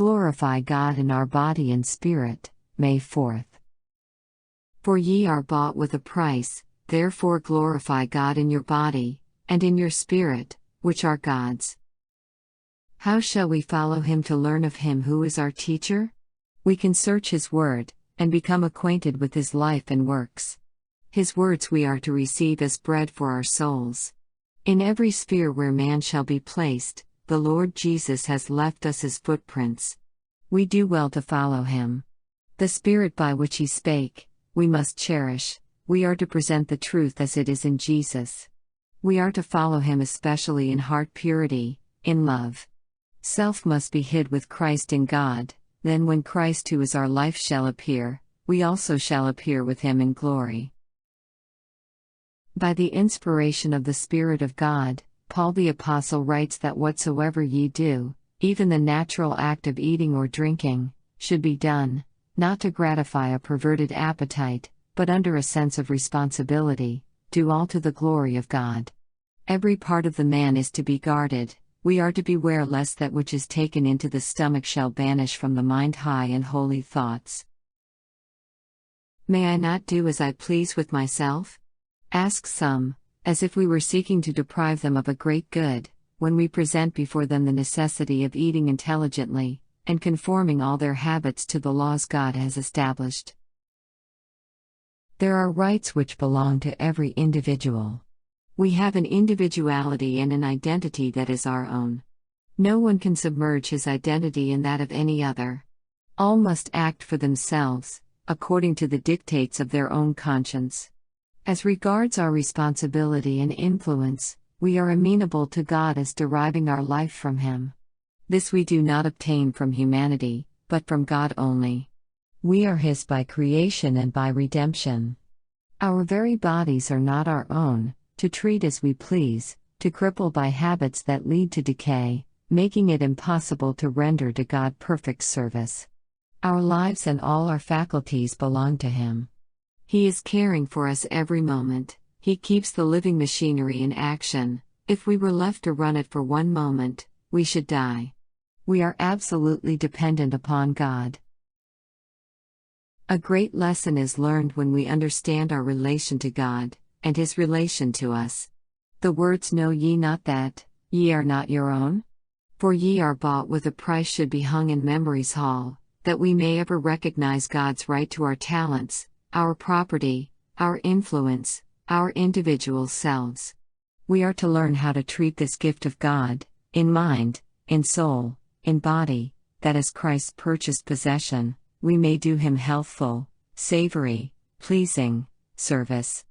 glorify God in our body and spirit. May 4th. For ye are bought with a price, therefore glorify God in your body, and in your spirit, which are God's. How shall we follow him to learn of him who is our teacher? We can search his word, and become acquainted with his life and works. His words we are to receive as bread for our souls. In every sphere where man shall be placed, the Lord Jesus has left us his footprints. We do well to follow him. The spirit by which he spake, we must cherish. We are to present the truth as it is in Jesus. We are to follow him especially in heart purity, in love. Self must be hid with Christ in God, then when Christ who is our life shall appear, we also shall appear with him in glory. By the inspiration of the Spirit of God, Paul the Apostle writes that whatsoever ye do, even the natural act of eating or drinking, should be done, not to gratify a perverted appetite, but under a sense of responsibility, do all to the glory of God. Every part of the man is to be guarded. We are to beware lest that which is taken into the stomach shall banish from the mind high and holy thoughts. May I not do as I please with myself? Ask some, as if we were seeking to deprive them of a great good, when we present before them the necessity of eating intelligently, and conforming all their habits to the laws God has established. There are rights which belong to every individual. We have an individuality and an identity that is our own. No one can submerge his identity in that of any other. All must act for themselves, according to the dictates of their own conscience. As regards our responsibility and influence, we are amenable to God as deriving our life from him. This we do not obtain from humanity, but from God only. We are his by creation and by redemption. Our very bodies are not our own, to treat as we please, to cripple by habits that lead to decay, making it impossible to render to God perfect service. Our lives and all our faculties belong to him. He is caring for us every moment. He keeps the living machinery in action. If we were left to run it for one moment, we should die. We are absolutely dependent upon God. A great lesson is learned when we understand our relation to God, and his relation to us. The words "Know ye not that, ye are not your own? For ye are bought with a price" should be hung in memory's hall, that we may ever recognize God's right to our talents, our property, our influence, our individual selves. We are to learn how to treat this gift of God, in mind, in soul, in body, that as Christ's purchased possession, we may do him healthful, savory, pleasing service.